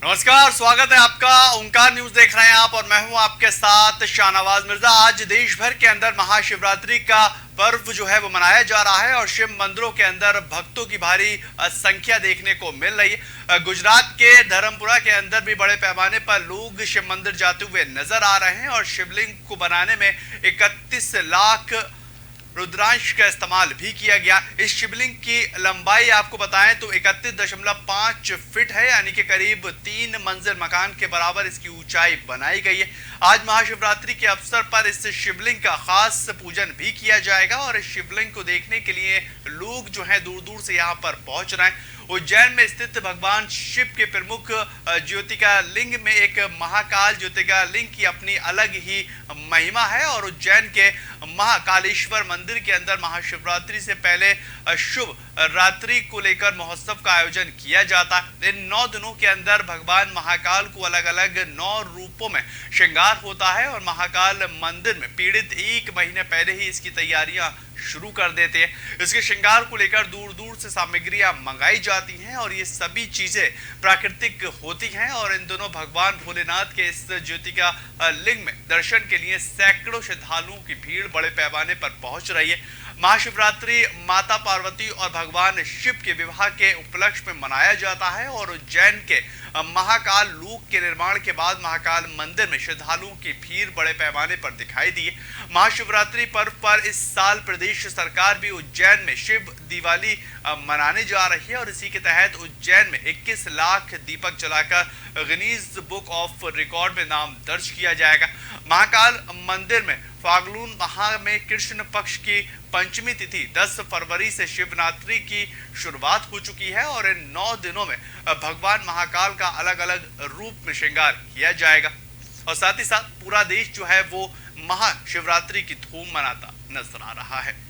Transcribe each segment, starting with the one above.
नमस्कार, स्वागत है आपका। ओंकार न्यूज देख रहे हैं आप और मैं हूं आपके साथ शाहनवाज मिर्जा। आज देश भर के अंदर महाशिवरात्रि का पर्व जो है वो मनाया जा रहा है और शिव मंदिरों के अंदर भक्तों की भारी संख्या देखने को मिल रही है। गुजरात के धर्मपुरा के अंदर भी बड़े पैमाने पर लोग शिव मंदिर जाते हुए नजर आ रहे हैं और शिवलिंग को बनाने में 31 लाख रुद्रांश का इस्तेमाल भी किया गया। इस शिवलिंग की लंबाई आपको बताएं तो 31.5 फीट है, यानी कि करीब 3 मंजिल मकान के बराबर इसकी ऊंचाई बनाई गई है। आज महाशिवरात्रि के अवसर पर इस शिवलिंग का खास पूजन भी किया जाएगा और इस शिवलिंग को देखने के लिए लोग जो है दूर दूर से यहाँ पर पहुंच रहे हैं। उज्जैन में स्थित भगवान शिव के प्रमुख ज्योतिका लिंग में एक महाकाल ज्योतिका लिंग की अपनी अलग ही महिमा है और उज्जैन के महाकालेश्वर मंदिर के अंदर महाशिवरात्रि से पहले शुभ रात्रि को लेकर महोत्सव का आयोजन किया जाता है। इन 9 दिनों के अंदर भगवान महाकाल को अलग अलग 9 रूपों में श्रृंगार होता है और महाकाल मंदिर में पीड़ित 1 महीने पहले ही इसकी तैयारियां शुरू कर देते हैं। इसके श्रृंगार को लेकर दूर दूर से सामग्रियां मंगाई जाती हैं और ये सभी चीजें प्राकृतिक होती हैं और इन दोनों भगवान भोलेनाथ के इस ज्योतिका लिंग में दर्शन के लिए सैकड़ों श्रद्धालुओं की भीड़ बड़े पैमाने पर पहुंच रही है। महाशिवरात्रि माता पार्वती और भगवान शिव के विवाह के उपलक्ष्य में मनाया जाता है और उज्जैन के महाकाल लूप के निर्माण के बाद महाकाल मंदिर में श्रद्धालुओं की भीड़ बड़े पैमाने पर दिखाई दी है। महाशिवरात्रि पर्व पर इस साल प्रदेश सरकार भी उज्जैन में शिव दिवाली मनाने जा रही है और इसी के तहत उज्जैन में 21 लाख दीपक जलाकर गिनीज बुक ऑफ रिकॉर्ड में नाम दर्ज किया जाएगा। महाकाल मंदिर में फाल्गुन माह में कृष्ण पक्ष की पंचमी तिथि 10 फरवरी से शिवरात्रि की शुरुआत हो चुकी है और इन 9 दिनों में भगवान महाकाल का अलग अलग रूप में श्रृंगार किया जाएगा और साथ ही साथ पूरा देश जो है वो महाशिवरात्रि की धूम मनाता नजर आ रहा है।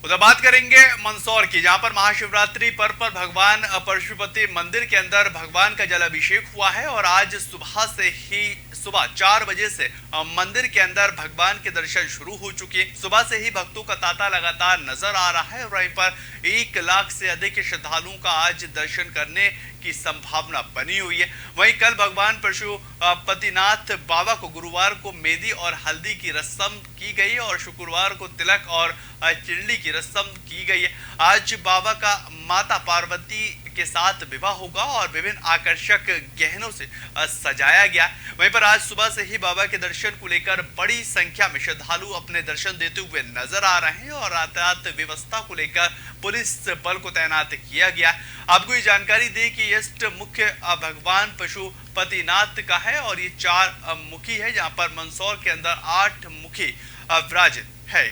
उधर बात करेंगे मंदसौर की, जहां पर महाशिवरात्रि पर्व पर भगवान परशुपति मंदिर के अंदर भगवान का जल अभिषेक हुआ है और आज सुबह 4 बजे से मंदिर के अंदर भगवान के दर्शन शुरू हो चुके हैं। सुबह से ही भक्तों का तांता लगातार नजर आ रहा है। वहीं पर 1 लाख से अधिक श्रद्धालुओं का आज दर्शन करने की संभावना बनी हुई है। वहीं कल भगवान पशुपतिनाथ बाबा को गुरुवार को मेहंदी और हल्दी की रस्म की गई और शुक्रवार को तिलक और चिरली की रस्म की गई है। आज बाबा का माता पार्वती के साथ विवाह होगा और विभिन्न आकर्षक गहनों से सजाया गया। वहीं पर आज सुबह से ही बाबा के दर्शन को लेकर बड़ी संख्या में श्रद्धालु अपने दर्शन देते हुए नजर आ रहे हैं और यातायात व्यवस्था को लेकर पुलिस बल को तैनात किया गया। आपको ये जानकारी दें कि ये मुख्य भगवान पशुपतिनाथ का है और ये 4 मुखी है, जहां पर मंदसौर के अंदर 8 मुखी विराजित है।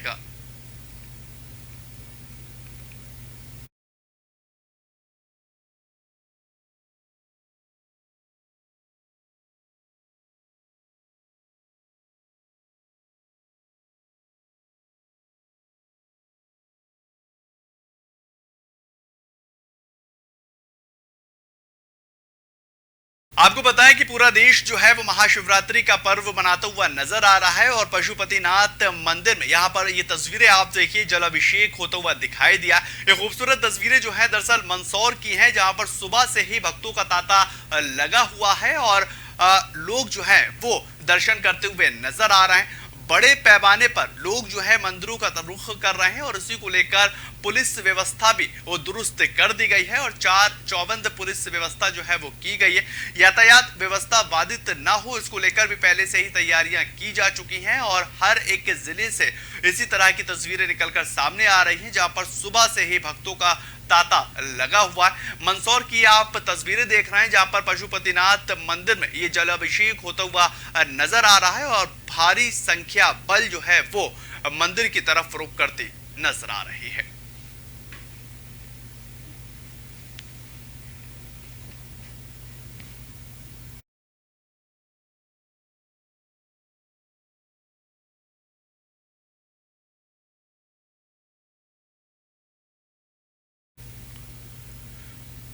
आपको बताएं कि पूरा देश जो है वो महाशिवरात्रि का पर्व मनाता हुआ नजर आ रहा है और पशुपतिनाथ मंदिर में यहाँ पर ये तस्वीरें आप देखिए, जलाभिषेक होता हुआ दिखाई दिया। ये खूबसूरत तस्वीरें जो है दरअसल मंदसौर की हैं, जहां पर सुबह से ही भक्तों का तांता लगा हुआ है और लोग जो है वो दर्शन करते हुए नजर आ रहे हैं। बड़े पैमाने पर लोग जो है मंदिरों का रुख कर रहे हैं और इसी को लेकर पुलिस व्यवस्था भी वो दुरुस्त कर दी गई है और 4 चौबंद पुलिस व्यवस्था जो है वो की गई है। यातायात व्यवस्था बाधित ना हो, इसको लेकर भी पहले से ही तैयारियां की जा चुकी हैं और हर एक जिले से इसी तरह की तस्वीरें निकलकर सामने आ रही हैं, जहां पर सुबह से ही भक्तों का तांता लगा हुआ है। मंदसौर की आप तस्वीरें देख रहे हैं, जहां पर पशुपतिनाथ मंदिर में ये जलाभिषेक होता हुआ नजर आ रहा है और भारी संख्या बल जो है वो मंदिर की तरफ रुख करती नजर आ रही है।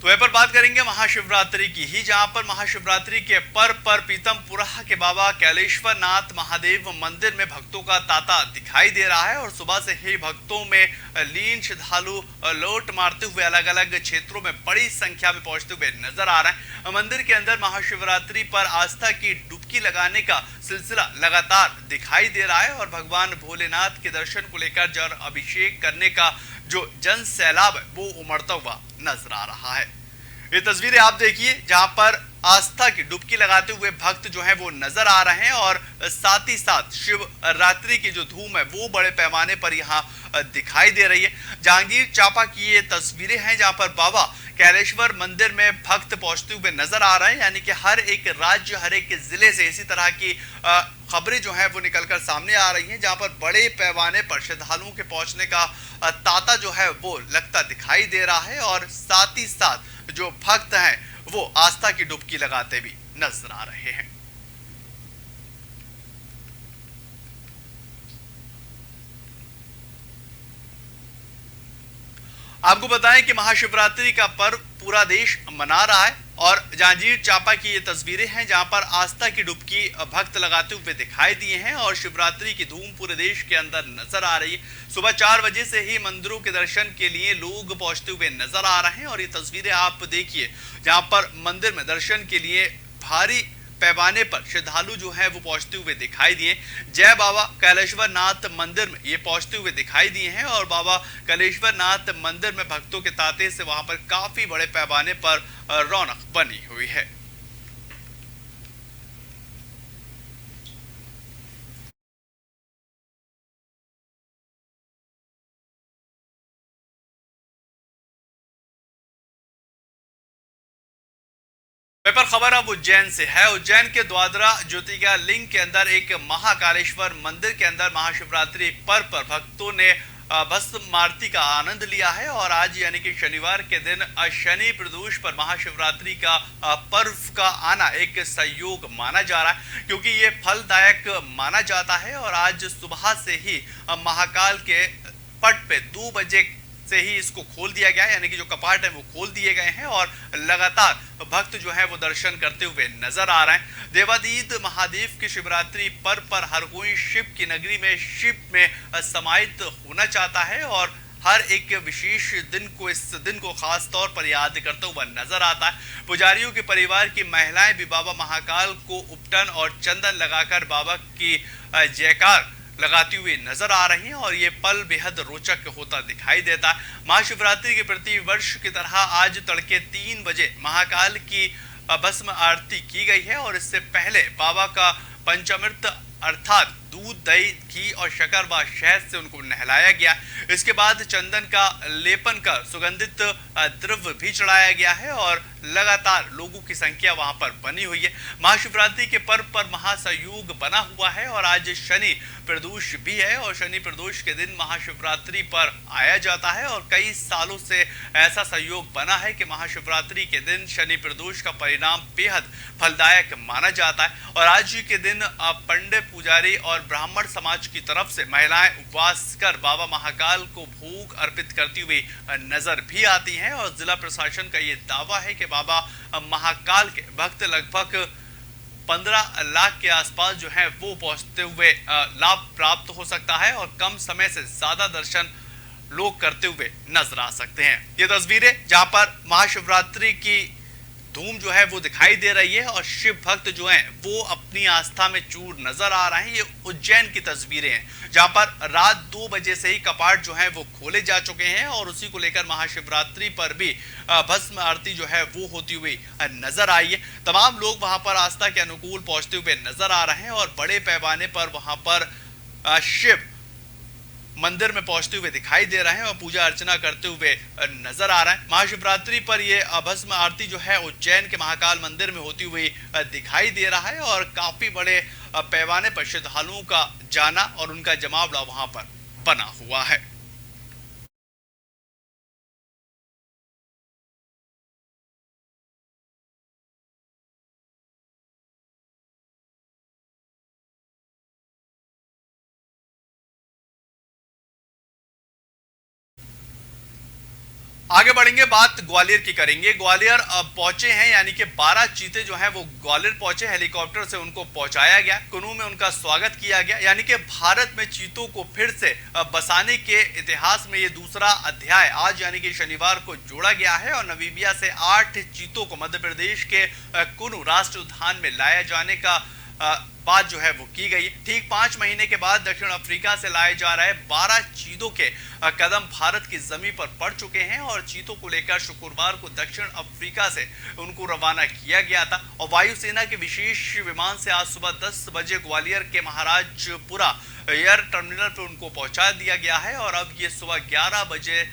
तो यहाँ पर बात करेंगे महाशिवरात्रि की ही, जहां पर महाशिवरात्रि के पर्व पर पीतमपुरा के बाबा कैलेश्वर नाथ महादेव मंदिर में भक्तों का तांता दिखाई दे रहा है और सुबह से ही भक्तों में लीन श्रद्धालु लौट मारते हुए अलग अलग क्षेत्रों में बड़ी संख्या में पहुंचते हुए नजर आ रहे हैं। मंदिर के अंदर महाशिवरात्रि पर आस्था की डुबकी लगाने का सिलसिला लगातार दिखाई दे रहा है और भगवान भोलेनाथ के दर्शन को लेकर जल अभिषेक करने का जो जन सैलाब है वो उमड़ता हुआ नजर आ रहा है। ये तस्वीरें आप देखिए जहां पर आस्था की डुबकी लगाते हुए भक्त जो हैं वो नजर आ रहे हैं और साथ ही साथ शिव रात्रि की जो धूम है वो बड़े पैमाने पर यहाँ दिखाई दे रही है। जांजगीर चांपा की ये तस्वीरें हैं जहां पर बाबा कैलेश्वर मंदिर में भक्त पहुंचते हुए नजर आ रहे हैं, यानी कि हर एक राज्य हर एक जिले से इसी तरह की खबरें जो है वो निकलकर सामने आ रही हैं, जहां पर बड़े पैमाने पर श्रद्धालुओं के पहुंचने का तांता जो है वो लगता दिखाई दे रहा है और साथ ही साथ जो भक्त हैं वो आस्था की डुबकी लगाते भी नजर आ रहे हैं। आपको बताएं कि महाशिवरात्रि का पर्व पूरा देश मना रहा है और जांजगीर चांपा की ये तस्वीरें हैं जहां पर आस्था की डुबकी भक्त लगाते हुए दिखाई दिए हैं और शिवरात्रि की धूम पूरे देश के अंदर नजर आ रही है। सुबह 4 बजे से ही मंदिरों के दर्शन के लिए लोग पहुंचते हुए नजर आ रहे हैं और ये तस्वीरें आप देखिए जहां पर मंदिर में दर्शन के लिए भारी पैमाने पर श्रद्धालु जो है वो पहुंचते हुए दिखाई दिए। जय बाबा कैलेश्वर नाथ मंदिर में ये पहुंचते हुए दिखाई दिए हैं और बाबा कैलेश्वर नाथ मंदिर में भक्तों के तांते से वहां पर काफी बड़े पैमाने पर रौनक बनी हुई है। पेपर खबर अब उज्जैन से है। उज्जैन के द्वादरा ज्योतिर्लिंग लिंग के अंदर एक महाकालेश्वर मंदिर के अंदर महाशिवरात्रि पर्व पर भक्तों ने भस्म आरती का आनंद लिया है और आज यानी कि शनिवार के दिन शनि प्रदोष पर महाशिवरात्रि का पर्व का आना एक संयोग माना जा रहा है, क्योंकि ये फलदायक माना जाता है और आज सुबह से ही महाकाल के पट पे 2 बजे से ही इसको खोल दिया गया है, यानी कि जो कपाट है वो खोल दिए गए हैं और लगातार भक्त जो है वो दर्शन करते हुए नजर आ रहे हैं। देवातीत महादेव की शिवरात्रि पर्व पर हर कोई शिव की नगरी में शिव में समाहित होना चाहता है और हर एक विशेष दिन को इस दिन को खास तौर पर याद करता हुआ नजर आता है। पुजारियों के परिवार की महिलाएं भी बाबा महाकाल को उपटन और चंदन लगाकर बाबा की जयकार लगाती हुई नजर आ रही हैं और ये पल बेहद रोचक होता दिखाई देता है। महाशिवरात्रि के प्रति वर्ष की तरह आज तड़के 3 बजे महाकाल की भस्म आरती की गई है और इससे पहले बाबा का पंचामृत अर्थात दूध, दही, घी और शक्कर व शहद से उनको नहलाया गया। इसके बाद चंदन का लेपन कर सुगंधित द्रव्य भी चढ़ाया गया है और लगातार लोगों की संख्या वहां पर बनी हुई है। महाशिवरात्रि के पर्व पर महासंयोग बना हुआ है और आज शनि प्रदोष भी है और शनि प्रदोष के दिन महाशिवरात्रि पर आया जाता है और कई सालों से ऐसा संयोग बना है कि महाशिवरात्रि के दिन शनि प्रदोष का परिणाम बेहद फलदायक माना जाता है और आज के दिन पंडित, पुजारी और ब्राह्मण समाज की तरफ से महिलाएं उपवास कर बाबा महाकाल को भोग अर्पित करती हुई नजर भी आती हैं और जिला प्रशासन का ये दावा है कि बाबा महाकाल के भक्त लगभग 15 लाख के आसपास जो है वो पहुंचते हुए लाभ प्राप्त हो सकता है और कम समय से ज्यादा दर्शन लोग करते हुए नजर आ सकते हैं। ये तस्वीरें जहां पर महाशिवरात्रि की धूम जो है वो दिखाई दे रही है और शिव भक्त जो हैं वो अपनी आस्था में चूर नजर आ रहे हैं। ये उज्जैन की तस्वीरें हैं जहां पर रात 2 बजे से ही कपाट जो है वो खोले जा चुके हैं और उसी को लेकर महाशिवरात्रि पर भी भस्म आरती जो है वो होती हुई नजर आई है। तमाम लोग वहां पर आस्था के अनुकूल पहुंचते हुए नजर आ रहे हैं और बड़े पैमाने पर वहां पर शिव मंदिर में पहुंचते हुए दिखाई दे रहे हैं और पूजा अर्चना करते हुए नजर आ रहे हैं। महाशिवरात्रि पर यह भस्म आरती जो है उज्जैन के महाकाल मंदिर में होती हुई दिखाई दे रहा है और काफी बड़े पैमाने पर श्रद्धालुओं का जाना और उनका जमावड़ा वहां पर बना हुआ है। आगे बढ़ेंगे, बात ग्वालियर की करेंगे। ग्वालियर पहुंचे हैं, यानी कि 12 चीते जो हैं वो ग्वालियर पहुंचे, हेलीकॉप्टर से उनको पहुंचाया गया, कुनू में उनका स्वागत किया गया। यानी कि भारत में चीतों को फिर से बसाने के इतिहास में ये दूसरा अध्याय आज यानी कि शनिवार को जोड़ा गया है और नामीबिया से 8 चीतों को मध्य प्रदेश के कुनू राष्ट्रीय उद्यान में लाया जाने का बात जो है वो की गई। ठीक 5 महीने के बाद दक्षिण अफ्रीका से लाए जा रहे 12 चीतों के कदम भारत की जमीन पर पड़ चुके हैं और चीतों को लेकर शुक्रवार को दक्षिण अफ्रीका से उनको रवाना किया गया था और वायुसेना के विशेष विमान से आज सुबह 10 बजे ग्वालियर के महाराजपुरा एयर टर्मिनल पर उनको पहुंचा दिया गया है और अब ये सुबह 11 बजे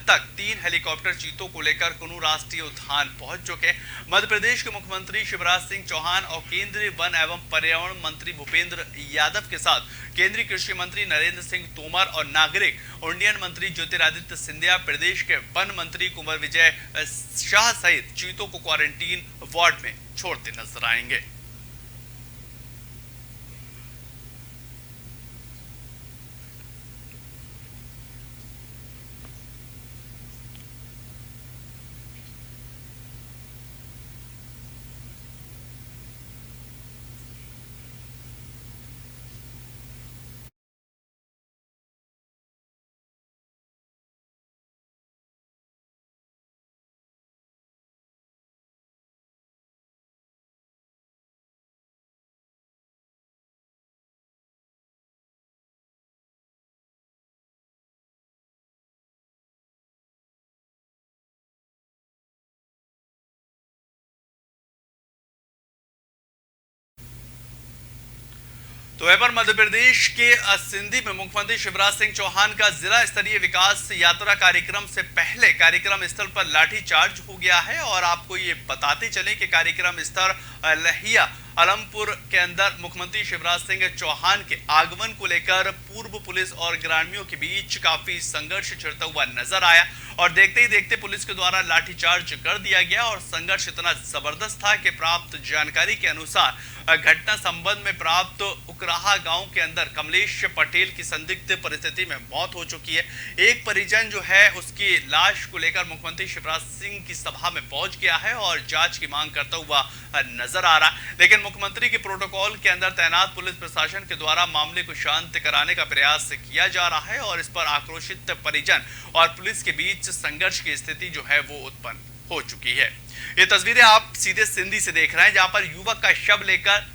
तक 3 हेलीकॉप्टर चीतों को लेकर कुनू राष्ट्रीय उद्यान पहुंच चुके। मध्य प्रदेश के मुख्यमंत्री शिवराज सिंह चौहान और केंद्रीय वन एवं पर्यावरण मंत्री भूपेंद्र यादव के साथ केंद्रीय कृषि मंत्री नरेंद्र सिंह तोमर और नागरिक उड्डयन मंत्री ज्योतिरादित्य सिंधिया, प्रदेश के वन मंत्री कुंवर विजय शाह सहित चीतों को क्वारंटीन वार्ड में छोड़ते नजर आएंगे। तो वहीं पर मध्य प्रदेश के सिंधी में मुख्यमंत्री शिवराज सिंह चौहान का जिला स्तरीय विकास यात्रा कार्यक्रम से पहले कार्यक्रम स्थल पर लाठीचार्ज हो गया है और आपको ये बताते चले कि कार्यक्रम स्थल लहिया अलमपुर के अंदर मुख्यमंत्री शिवराज सिंह चौहान के आगमन को लेकर पूर्व पुलिस और ग्रामीणों के बीच काफी संघर्ष छिड़ता हुआ नजर आया और देखते ही देखते पुलिस के द्वारा लाठीचार्ज कर दिया गया और संघर्ष इतना जबरदस्त था कि प्राप्त जानकारी के अनुसार घटना संबंध में प्राप्त उकराहा गांव के अंदर कमलेश पटेल की संदिग्ध परिस्थिति में मौत हो चुकी है। एक परिजन जो है उसकी लाश को लेकर मुख्यमंत्री शिवराज सिंह की सभा में पहुंच गया है और जांच की मांग करता हुआ नजर आ रहा है, लेकिन मुख्यमंत्री के प्रोटोकॉल के अंदर तैनात पुलिस प्रशासन के द्वारा मामले को शांत कराने का प्रयास किया जा रहा है और इस पर आक्रोशित परिजन और पुलिस के बीच संघर्ष की स्थिति जो है वो उत्पन्न हो चुकी है। ये तस्वीरें आप सीधे सिंधी से देख रहे हैं जहां पर युवक का शव लेकर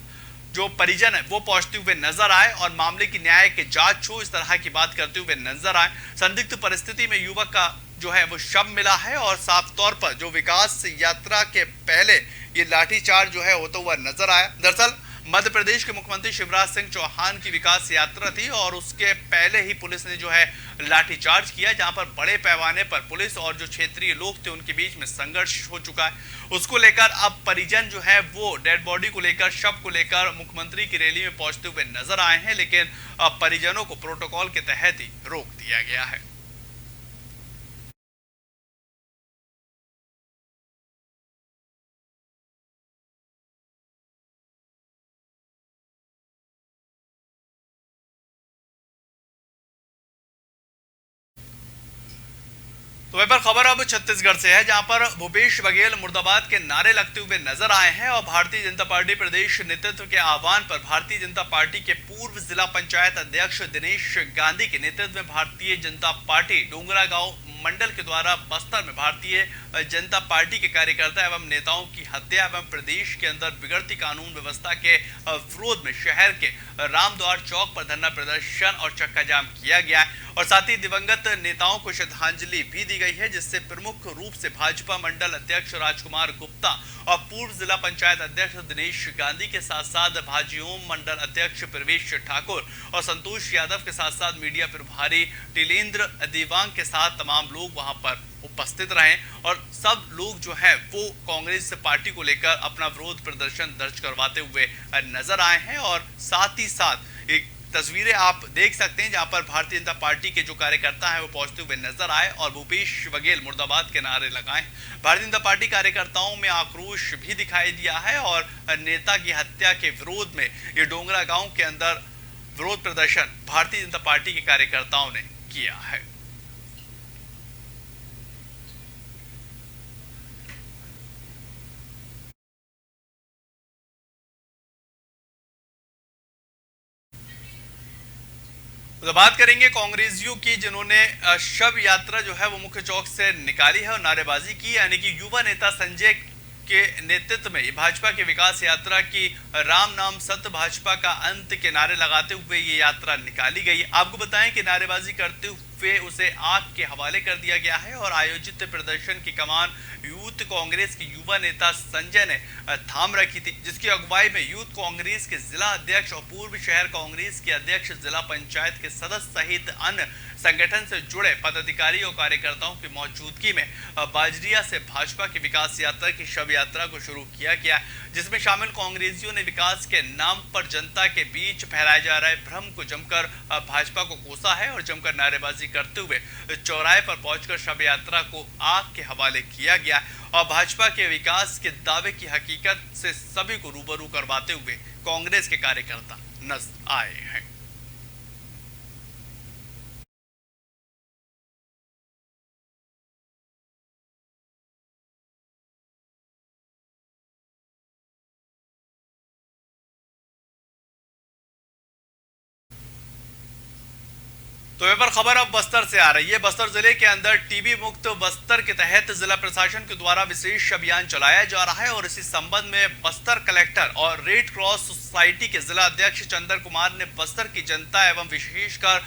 जो परिजन है वो पहुंचते हुए नजर आए और मामले की न्याय के जांच हो इस तरह की बात करते हुए नजर आए। संदिग्ध परिस्थिति में युवक का जो है वो शव मिला है और साफ तौर पर जो विकास यात्रा के पहले ये लाठीचार्ज जो है होता हुआ नजर आया। दरअसल मध्य प्रदेश के मुख्यमंत्री शिवराज सिंह चौहान की विकास यात्रा थी और उसके पहले ही पुलिस ने जो है लाठीचार्ज किया, जहां पर बड़े पैमाने पर पुलिस और जो क्षेत्रीय लोग थे उनके बीच में संघर्ष हो चुका है। उसको लेकर अब परिजन जो है वो डेड बॉडी को लेकर, शव को लेकर मुख्यमंत्री की रैली में पहुंचते हुए नजर आए हैं, लेकिन अब परिजनों को प्रोटोकॉल के तहत ही रोक दिया गया है। तो वहीं पर खबर अब छत्तीसगढ़ से है जहां पर भूपेश बघेल मुर्दाबाद के नारे लगते हुए नजर आए हैं और भारतीय जनता पार्टी प्रदेश नेतृत्व के आह्वान पर भारतीय जनता पार्टी के पूर्व जिला पंचायत अध्यक्ष दिनेश गांधी के नेतृत्व में भारतीय जनता पार्टी डोंगरा गांव मंडल के द्वारा बस्तर में भारतीय जनता पार्टी के कार्यकर्ता एवं नेताओं की हत्या एवं प्रदेश के अंदर बिगड़ती कानून व्यवस्था के विरोध में शहर के रामद्वार चौक पर धरना प्रदर्शन और चक्का जाम किया गया है और साथ ही दिवंगत नेताओं को श्रद्धांजलि भी दी गई है, जिससे प्रमुख रूप से भाजपा मंडल अध्यक्ष राजकुमार गुप्ता और पूर्व जिला पंचायत अध्यक्ष दिनेश गांधी के साथ साथ भाजयूम मंडल अध्यक्ष प्रवेश ठाकुर और संतोष यादव के साथ साथ मीडिया प्रभारी टिलेंद्र दिवांग के साथ तमाम लोग वहां पर उपस्थित रहे और सब लोग जो है वो कांग्रेस पार्टी को लेकर अपना विरोध प्रदर्शन दर्ज करवाते हुए नजर आए हैं और साथ ही साथ एक तस्वीरें आप देख सकते हैं जहां पर भारतीय जनता पार्टी के जो कार्यकर्ता हैं वो पहुंचते हुए नजर आए और भूपेश बघेल मुर्दाबाद के नारे लगाए। भारतीय जनता पार्टी कार्यकर्ताओं में आक्रोश भी दिखाई दिया है और नेता की हत्या के विरोध में ये डोंगरा गांव के अंदर विरोध प्रदर्शन भारतीय जनता पार्टी के कार्यकर्ताओं ने किया है। तो बात करेंगे कांग्रेसियों की, जिन्होंने शव यात्रा जो है वो मुख्य चौक से निकाली है और नारेबाजी की, यानी कि युवा नेता संजय के नेतृत्व में भाजपा की विकास यात्रा की राम नाम सत्य भाजपा का अंत के नारे लगाते हुए ये यात्रा निकाली गई। आपको बताएं कि नारेबाजी करते हुए उसे आग के हवाले कर दिया गया है और आयोजित प्रदर्शन की कमान यूथ कांग्रेस के युवा नेता संजय ने थाम रखी थी, जिसकी अगुवाई में यूथ कांग्रेस के जिला अध्यक्ष और पूर्व शहर कांग्रेस के अध्यक्ष, जिला पंचायत के सदस्य सहित अन्य संगठन से जुड़े पदाधिकारी और कार्यकर्ताओं की मौजूदगी में बाजरिया से भाजपा की विकास यात्रा की शव यात्रा को शुरू किया गया, जिसमें शामिल कांग्रेसियों ने विकास के नाम पर जनता के बीच फैलाए जा रहे भ्रम को जमकर भाजपा को कोसा है और जमकर नारेबाजी करते हुए चौराहे पर पहुंचकर शव यात्रा को आग के हवाले किया गया और भाजपा के विकास के दावे की हकीकत से सभी को रूबरू करवाते हुए कांग्रेस के कार्यकर्ता नजर आए हैं। तो यहाँ पर खबर अब बस्तर से आ रही है। बस्तर जिले के अंदर टीबी मुक्त बस्तर के तहत जिला प्रशासन के द्वारा विशेष अभियान चलाया जा रहा है और इसी संबंध में बस्तर कलेक्टर और रेड क्रॉस सोसाइटी के जिला अध्यक्ष चंदन कुमार ने बस्तर की जनता एवं विशेषकर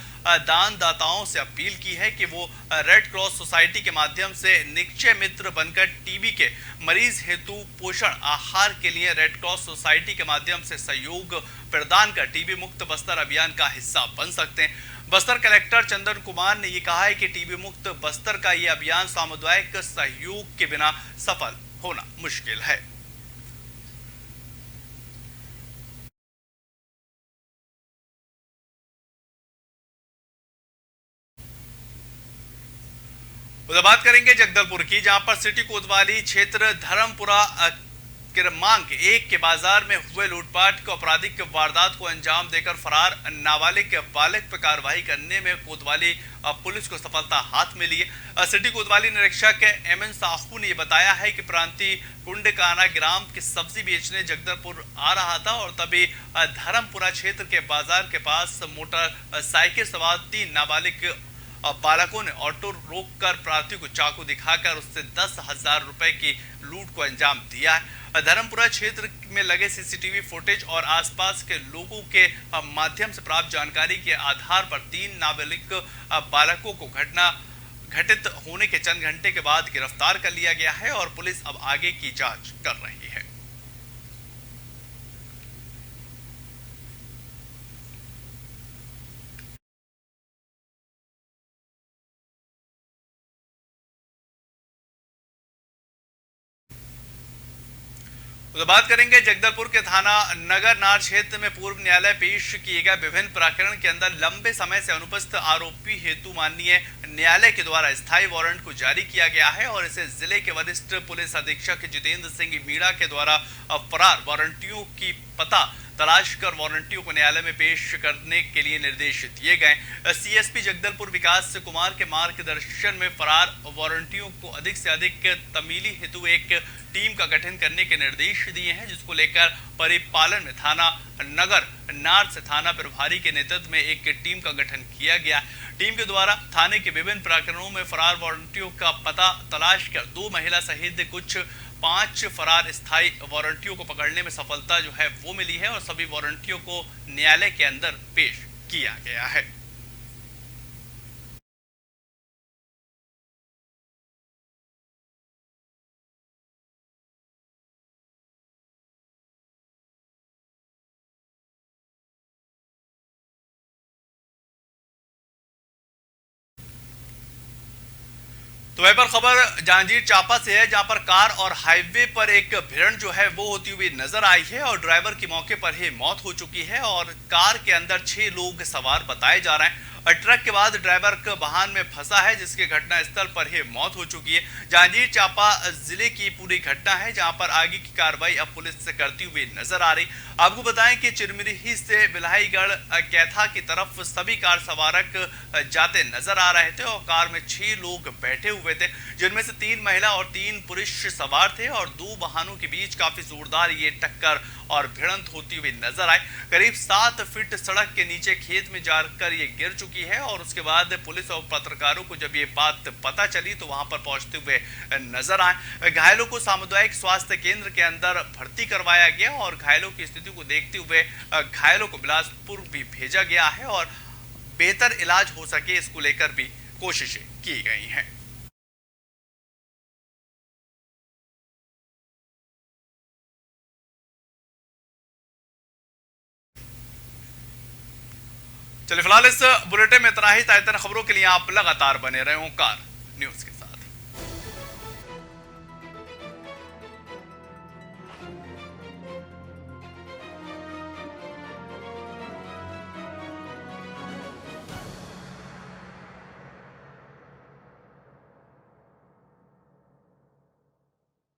दानदाताओं से अपील की है कि वो रेड क्रॉस सोसाइटी के माध्यम से निश्चय मित्र बनकर टीबी के मरीज हेतु पोषण आहार के लिए रेड क्रॉस सोसाइटी के माध्यम से सहयोग प्रदान कर टीबी मुक्त बस्तर अभियान का हिस्सा बन सकते हैं। बस्तर कलेक्टर चंदन कुमार ने ये कहा है कि टीबी मुक्त बस्तर का ये अभियान सामुदायिक सहयोग के बिना सफल होना मुश्किल है। उधर बात करेंगे जगदलपुर की, जहां पर सिटी कोतवाली क्षेत्र धर्मपुरा क्रमांक 1 के बाजार में हुए लूटपाट को आपराधिक वारदात को अंजाम देकर फरार नाबालिग बालक पर कार्रवाई करने में कोतवाली पुलिस को सफलता हाथ मिली है। सिटी कोतवाली निरीक्षक एमएन साहू ने बताया है कि प्रांतीय कुंडकाना ग्राम की सब्जी बेचने जगदलपुर आ रहा था और तभी धर्मपुरा क्षेत्र के बाजार के पास मोटरसाइकिल सवार 3 नाबालिग बालकों ने ऑटो रोककर प्रार्थी को चाकू दिखाकर उससे 10,000 रुपए की लूट को अंजाम दिया है। धर्मपुरा क्षेत्र में लगे सीसीटीवी फुटेज और आसपास के लोगों के माध्यम से प्राप्त जानकारी के आधार पर 3 नाबालिग बालकों को घटना घटित होने के चंद घंटे के बाद गिरफ्तार कर लिया गया है और पुलिस अब आगे की जांच कर रही है। तो बात करेंगे जगदलपुर के थाना नगर नार क्षेत्र में पूर्व न्यायालय पेश किए गए विभिन्न प्रकरण के अंदर लंबे समय से अनुपस्थित आरोपी हेतु माननीय न्यायालय के द्वारा स्थायी वारंट को जारी किया गया है और इसे जिले के वरिष्ठ पुलिस अधीक्षक जितेंद्र सिंह मीणा के द्वारा फरार वारंटियों की पता तलाश कर वारंटियों को न्यायालय में पेश करने के लिए निर्देश दिए गए। सीएसपी जगदलपुर विकास कुमार के मार्गदर्शन में फरार वारंटियों को अधिक से अधिक तमीली हेतु एक टीम का गठन करने के निर्देश दिए हैं, जिसको लेकर परिपालन में थाना नगर नार से थाना प्रभारी के नेतृत्व में एक टीम का गठन किया गया। टीम के द्वारा थाने के विभिन्न प्रकरणों में फरार वारंटियों का पता तलाश कर 2 महिला सहित कुछ 5 फरार स्थायी वारंटियों को पकड़ने में सफलता जो है वो मिली है और सभी वारंटियों को न्यायालय के अंदर पेश किया गया है। तो वह पर खबर जांजगीर चांपा से है, जहां पर कार और हाईवे पर एक भिड़ंत जो है वो होती हुई नजर आई है और ड्राइवर की मौके पर ही मौत हो चुकी है और कार के अंदर 6 लोग सवार बताए जा रहे हैं। ट्रक के बाद ड्राइवर वाहन में फंसा है, जिसके घटना स्थल पर ही मौत हो चुकी है। जांजगीर चांपा जिले की पूरी घटना है, जहां पर आगे की कार्रवाई अब पुलिस से करती हुई नजर आ रही। आपको बताएं कि चिरमिरी से बिल्हाईगढ़ कैथा की तरफ सभी कार सवारक जाते नजर आ रहे थे और कार में 6 लोग बैठे हुए थे, जिनमें से 3 महिला और 3 पुरुष सवार थे और 2 वाहनों के बीच काफी जोरदार ये टक्कर और भिड़ंत होती हुई नजर आई। करीब 7 फीट सड़क के नीचे खेत में जाकर ये गिर चुकी है और उसके बाद पुलिस और पत्रकारों को जब ये बात पता चली तो वहां पर पहुंचते हुए नजर आए। घायलों को सामुदायिक स्वास्थ्य केंद्र के अंदर भर्ती करवाया गया और घायलों की स्थिति को देखते हुए घायलों को बिलासपुर भी भेजा गया है और बेहतर इलाज हो सके इसको लेकर भी कोशिशें की गई हैं। चलिए फिलहाल इस बुलेटिन में इतना ही। ताज़ा खबरों के लिए आप लगातार बने रहे ओंकार न्यूज के साथ।